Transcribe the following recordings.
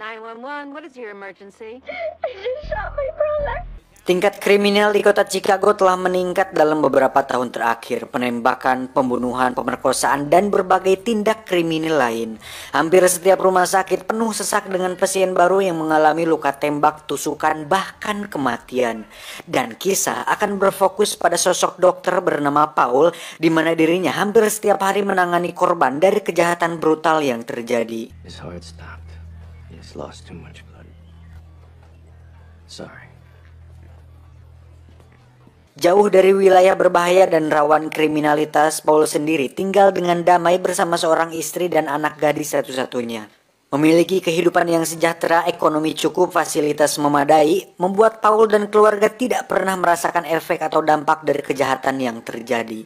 911, what is your emergency? I just shot my brother. Tingkat kriminal di kota Chicago telah meningkat dalam beberapa tahun terakhir. Penembakan, pembunuhan, pemerkosaan, dan berbagai tindak kriminal lain. Hampir setiap rumah sakit penuh sesak dengan pasien baru yang mengalami luka tembak, tusukan, bahkan kematian. Dan kisah akan berfokus pada sosok dokter bernama Paul, di mana dirinya hampir setiap hari menangani korban dari kejahatan brutal yang terjadi. His heart stopped. He's lost too much blood. Sorry. Jauh dari wilayah berbahaya dan rawan kriminalitas, Paul sendiri tinggal dengan damai bersama seorang istri dan anak gadis satu-satunya. Memiliki kehidupan yang sejahtera, ekonomi cukup, fasilitas memadai, membuat Paul dan keluarga tidak pernah merasakan efek atau dampak dari kejahatan yang terjadi.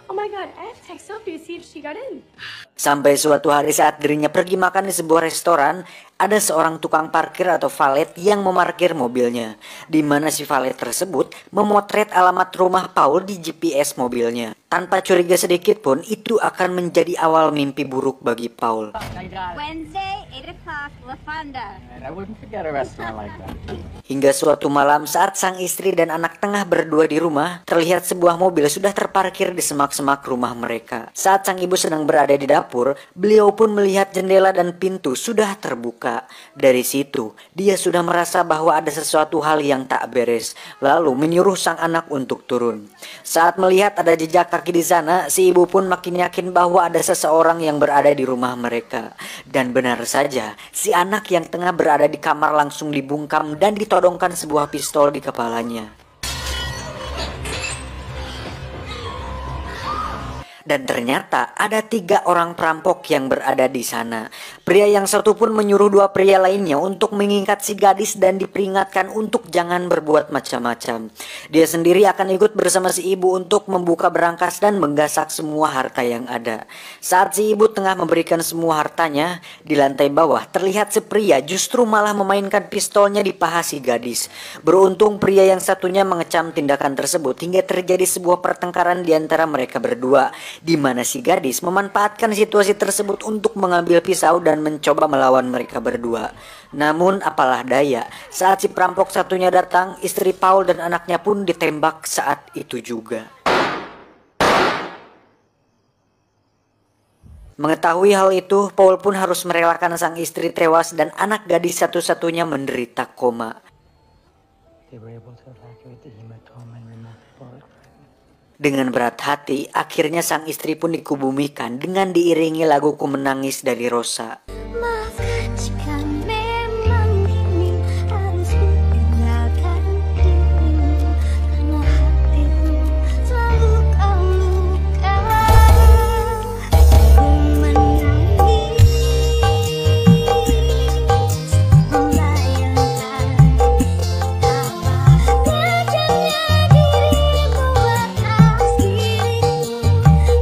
Oh my god, I have to text Sophie to see if she got in. Sampai suatu hari saat dirinya pergi makan di sebuah restoran, ada seorang tukang parkir atau valet yang memarkir mobilnya, di mana si valet tersebut memotret alamat rumah Paul di GPS mobilnya. Tanpa curiga sedikit pun, itu akan menjadi awal mimpi buruk bagi Paul. Wednesday, 8 o'clock, La Fonda. I wouldn't forget a restaurant like that. Hingga suatu malam saat sang istri dan anak tengah berdua di rumah, terlihat sebuah mobil sudah terparkir di semak-semak rumah mereka. Saat sang ibu sedang berada di dapur, beliau pun melihat jendela dan pintu sudah terbuka. Dari situ, dia sudah merasa bahwa ada sesuatu hal yang tak beres, lalu menyuruh sang anak untuk turun. Saat melihat ada jejak kaki di sana, si ibu pun makin yakin bahwa ada seseorang yang berada di rumah mereka. Dan benar saja, si anak yang tengah berada di kamar langsung dibungkam dan ditodongkan sebuah pistol di kepalanya. Dan ternyata ada 3 orang perampok yang berada di sana. Pria yang satu pun menyuruh 2 pria lainnya untuk mengikat si gadis dan diperingatkan untuk jangan berbuat macam-macam. Dia sendiri akan ikut bersama si ibu untuk membuka berangkas dan menggasak semua harta yang ada. Saat si ibu tengah memberikan semua hartanya, di lantai bawah terlihat si pria justru malah memainkan pistolnya di paha si gadis. Beruntung pria yang satunya mengecam tindakan tersebut hingga terjadi sebuah pertengkaran di antara mereka berdua, di mana si gadis memanfaatkan situasi tersebut untuk mengambil pisau dan mencoba melawan mereka berdua. Namun apalah daya, saat si perampok satunya datang, istri Paul dan anaknya pun ditembak saat itu juga. Mengetahui hal itu, Paul pun harus merelakan sang istri tewas dan anak gadis satu-satunya menderita koma. Dengan berat hati, akhirnya sang istri pun dikubumikan dengan diiringi lagu Ku Menangis dari Rosa. Maafkan jika memang ini harus kutinggalkan dirimu, karena hatimu selalu kau lukai. Ku menangis, membayangkan betapa kejamnya dirimu atas diriku.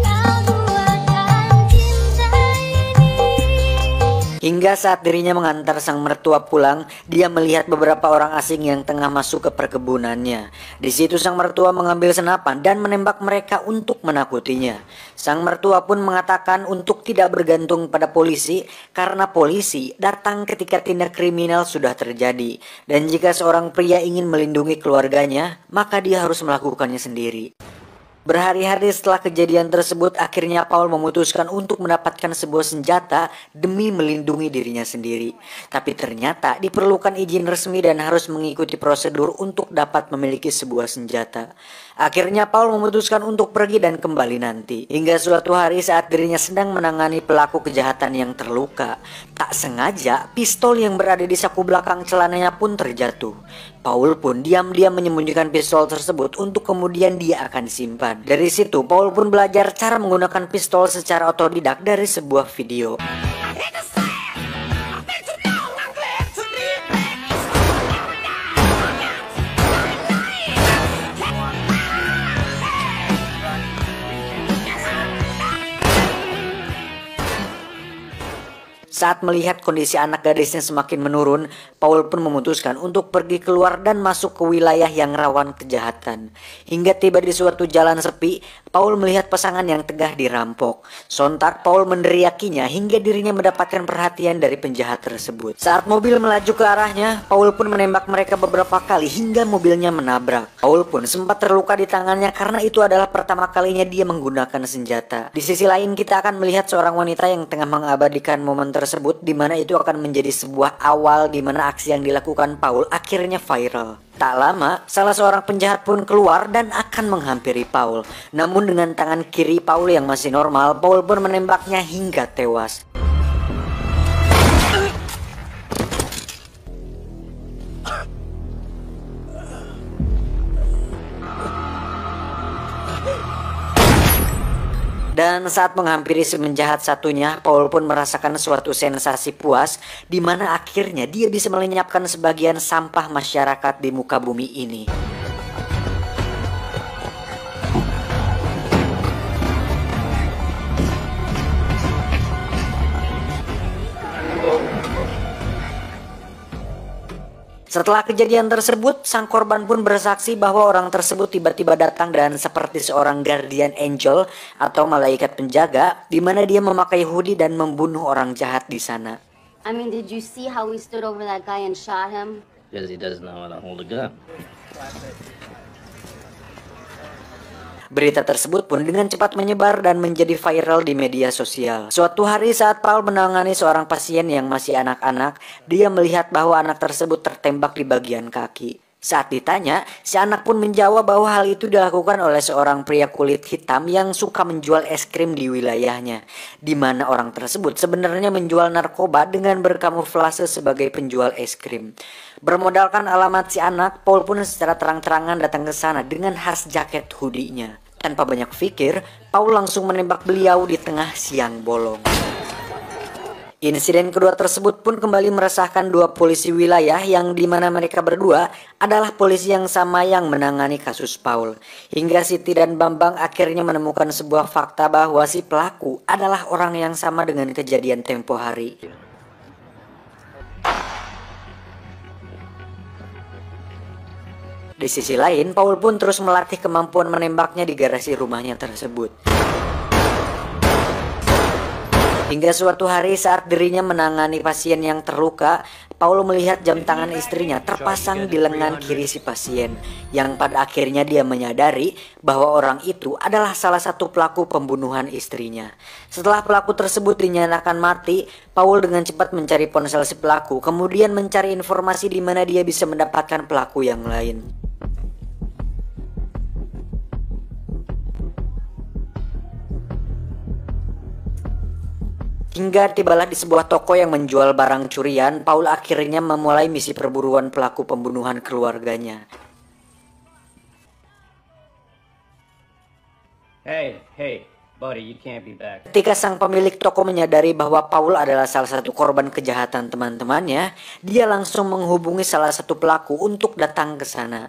Kau buatkan cinta ini. Hingga saat dirinya mengantar sang mertua pulang, dia melihat beberapa orang asing yang tengah masuk ke perkebunannya. Di situ sang mertua mengambil senapan dan menembak mereka untuk menakutinya. Sang mertua pun mengatakan untuk tidak bergantung pada polisi karena polisi datang ketika tindak kriminal sudah terjadi. Dan jika seorang pria ingin melindungi keluarganya, maka dia harus melakukannya sendiri. Berhari-hari setelah kejadian tersebut, akhirnya Paul memutuskan untuk mendapatkan sebuah senjata demi melindungi dirinya sendiri. Tapi ternyata diperlukan izin resmi dan harus mengikuti prosedur untuk dapat memiliki sebuah senjata. Akhirnya Paul memutuskan untuk pergi dan kembali nanti. Hingga suatu hari saat dirinya sedang menangani pelaku kejahatan yang terluka, tak sengaja pistol yang berada di saku belakang celananya pun terjatuh. Paul pun diam-diam menyembunyikan pistol tersebut untuk kemudian dia akan simpan. Dari situ Paul pun belajar cara menggunakan pistol secara otodidak dari sebuah video. Saat melihat kondisi anak gadisnya semakin menurun, Paul pun memutuskan untuk pergi keluar dan masuk ke wilayah yang rawan kejahatan. Hingga tiba di suatu jalan sepi, Paul melihat pasangan yang tengah dirampok. Sontak Paul meneriakinya hingga dirinya mendapatkan perhatian dari penjahat tersebut. Saat mobil melaju ke arahnya, Paul pun menembak mereka beberapa kali hingga mobilnya menabrak. Paul pun sempat terluka di tangannya karena itu adalah pertama kalinya dia menggunakan senjata. Di sisi lain kita akan melihat seorang wanita yang tengah mengabadikan momen tersebut, di mana itu akan menjadi sebuah awal di mana aksi yang dilakukan Paul akhirnya viral. Tak lama, salah seorang penjahat pun keluar dan akan menghampiri Paul. Namun dengan tangan kiri Paul yang masih normal, Paul pun menembaknya hingga tewas. Dan saat menghampiri si penjahat satunya, Paul pun merasakan suatu sensasi puas di mana akhirnya dia bisa melenyapkan sebagian sampah masyarakat di muka bumi ini. Setelah kejadian tersebut, sang korban pun bersaksi bahwa orang tersebut tiba-tiba datang dan seperti seorang guardian angel atau malaikat penjaga, di mana dia memakai hoodie dan membunuh orang jahat di sana. I mean, did you see how we stood over that guy and shot him? Because he doesn't know how to hold a gun. Berita tersebut pun dengan cepat menyebar dan menjadi viral di media sosial. Suatu hari saat Paul menangani seorang pasien yang masih anak-anak, dia melihat bahwa anak tersebut tertembak di bagian kaki. Saat ditanya, si anak pun menjawab bahwa hal itu dilakukan oleh seorang pria kulit hitam yang suka menjual es krim di wilayahnya, di mana orang tersebut sebenarnya menjual narkoba dengan berkamuflase sebagai penjual es krim. Bermodalkan alamat si anak, Paul pun secara terang-terangan datang ke sana dengan khas jaket hoodie-nya. Tanpa banyak pikir, Paul langsung menembak beliau di tengah siang bolong. Insiden kedua tersebut pun kembali meresahkan dua polisi wilayah yang dimana mereka berdua adalah polisi yang sama yang menangani kasus Paul. Hingga Siti dan Bambang akhirnya menemukan sebuah fakta bahwa si pelaku adalah orang yang sama dengan kejadian tempo hari. Di sisi lain, Paul pun terus melatih kemampuan menembaknya di garasi rumahnya tersebut. Hingga suatu hari saat dirinya menangani pasien yang terluka, Paul melihat jam tangan istrinya terpasang di lengan kiri si pasien, yang pada akhirnya dia menyadari bahwa orang itu adalah salah satu pelaku pembunuhan istrinya. Setelah pelaku tersebut dinyatakan mati, Paul dengan cepat mencari ponsel si pelaku, kemudian mencari informasi di mana dia bisa mendapatkan pelaku yang lain. Hingga tibalah di sebuah toko yang menjual barang curian, Paul akhirnya memulai misi perburuan pelaku pembunuhan keluarganya. Hey, buddy, you can't be back. Ketika sang pemilik toko menyadari bahwa Paul adalah salah satu korban kejahatan teman-temannya, dia langsung menghubungi salah satu pelaku untuk datang ke sana.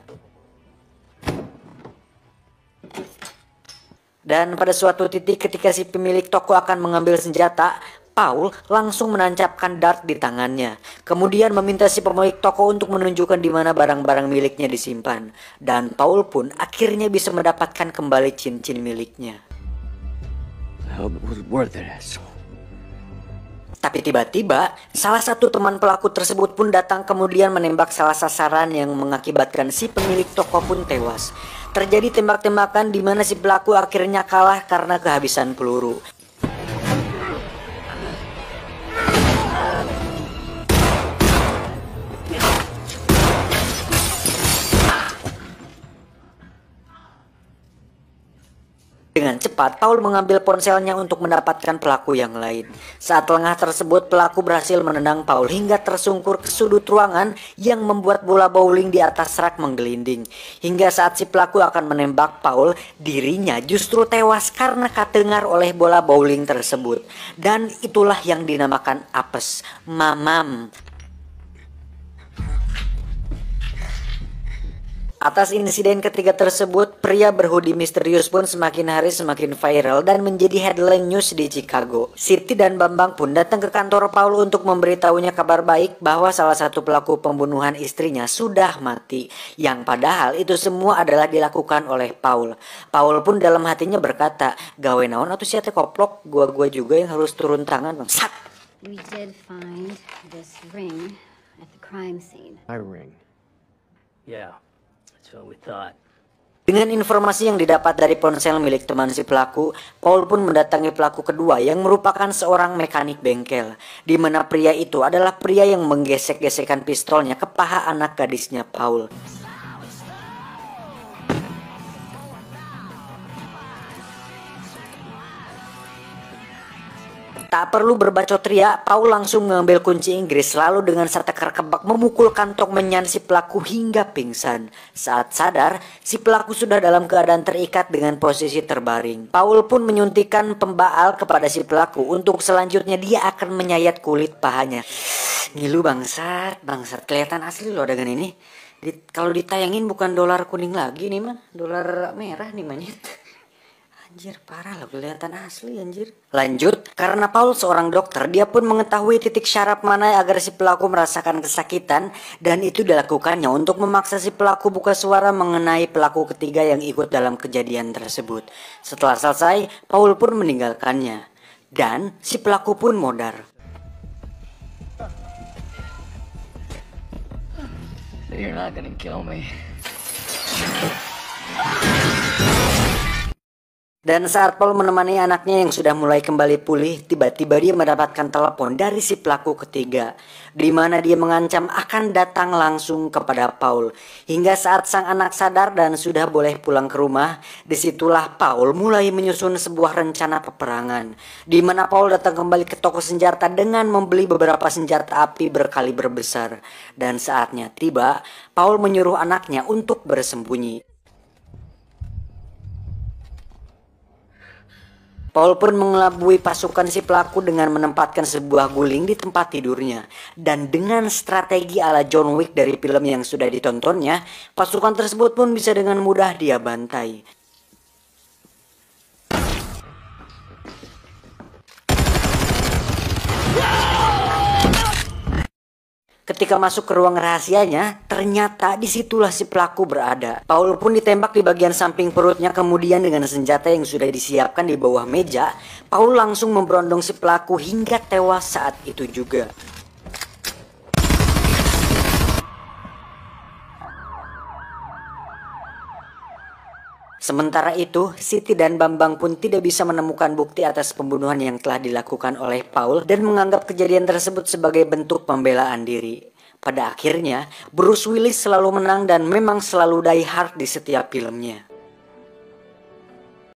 Dan pada suatu titik ketika si pemilik toko akan mengambil senjata, Paul langsung menancapkan dart di tangannya. Kemudian meminta si pemilik toko untuk menunjukkan di mana barang-barang miliknya disimpan. Dan Paul pun akhirnya bisa mendapatkan kembali cincin miliknya. I hope it was worth it, asshole. Tapi tiba-tiba, salah satu teman pelaku tersebut pun datang kemudian menembak salah sasaran yang mengakibatkan si pemilik toko pun tewas. Terjadi tembak-tembakan di mana si pelaku akhirnya kalah karena kehabisan peluru. Dengan cepat, Paul mengambil ponselnya untuk mendapatkan pelaku yang lain. Saat lengah tersebut, pelaku berhasil menendang Paul hingga tersungkur ke sudut ruangan yang membuat bola bowling di atas rak menggelinding. Hingga saat si pelaku akan menembak Paul, dirinya justru tewas karena kedengar oleh bola bowling tersebut. Dan itulah yang dinamakan apes, mamam. Atas insiden ketiga tersebut, pria berhoodie misterius pun semakin hari semakin viral dan menjadi headline news di Chicago. Siti dan Bambang pun datang ke kantor Paul untuk memberitahunya kabar baik bahwa salah satu pelaku pembunuhan istrinya sudah mati. Yang padahal itu semua adalah dilakukan oleh Paul. Paul pun dalam hatinya berkata, gawe naon atuh sia teh koplok, gua juga yang harus turun tangan. Bangsat. We did find this ring at the crime scene. My ring. Yeah, that's what we thought. Dengan informasi yang didapat dari ponsel milik teman si pelaku, Paul pun mendatangi pelaku kedua yang merupakan seorang mekanik bengkel, di mana pria itu adalah pria yang menggesek-gesekkan pistolnya ke paha anak gadisnya Paul. Tak perlu berbacot ria, Paul langsung mengambil kunci Inggris lalu dengan setekar kebak memukul kantong menyan si pelaku hingga pingsan. Saat sadar, si pelaku sudah dalam keadaan terikat dengan posisi terbaring. Paul pun menyuntikkan pembaal kepada si pelaku untuk selanjutnya dia akan menyayat kulit pahanya. Ngilu bangsat, kelihatan asli loh dengan ini. Kalau ditayangin bukan dolar kuning lagi nih mah, dolar merah nih monyet. Anjir, parah loh, kelihatan asli anjir. Lanjut, karena Paul seorang dokter, dia pun mengetahui titik syaraf mana agar si pelaku merasakan kesakitan, dan itu dilakukannya untuk memaksa si pelaku buka suara mengenai pelaku ketiga yang ikut dalam kejadian tersebut. Setelah selesai, Paul pun meninggalkannya, dan si pelaku pun modar. You're not gonna kill me. Dan saat Paul menemani anaknya yang sudah mulai kembali pulih, tiba-tiba dia mendapatkan telepon dari si pelaku ketiga, di mana dia mengancam akan datang langsung kepada Paul. Hingga saat sang anak sadar dan sudah boleh pulang ke rumah, disitulah Paul mulai menyusun sebuah rencana peperangan, di mana Paul datang kembali ke toko senjata dengan membeli beberapa senjata api berkaliber besar. Dan saatnya tiba, Paul menyuruh anaknya untuk bersembunyi. Paul pun mengelabui pasukan si pelaku dengan menempatkan sebuah guling di tempat tidurnya. Dan dengan strategi ala John Wick dari film yang sudah ditontonnya, pasukan tersebut pun bisa dengan mudah dia bantai. Ketika masuk ke ruang rahasianya, ternyata disitulah si pelaku berada. Paul pun ditembak di bagian samping perutnya, kemudian dengan senjata yang sudah disiapkan di bawah meja, Paul langsung memberondong si pelaku hingga tewas saat itu juga. Sementara itu, Siti dan Bambang pun tidak bisa menemukan bukti atas pembunuhan yang telah dilakukan oleh Paul dan menganggap kejadian tersebut sebagai bentuk pembelaan diri. Pada akhirnya, Bruce Willis selalu menang dan memang selalu die hard di setiap filmnya.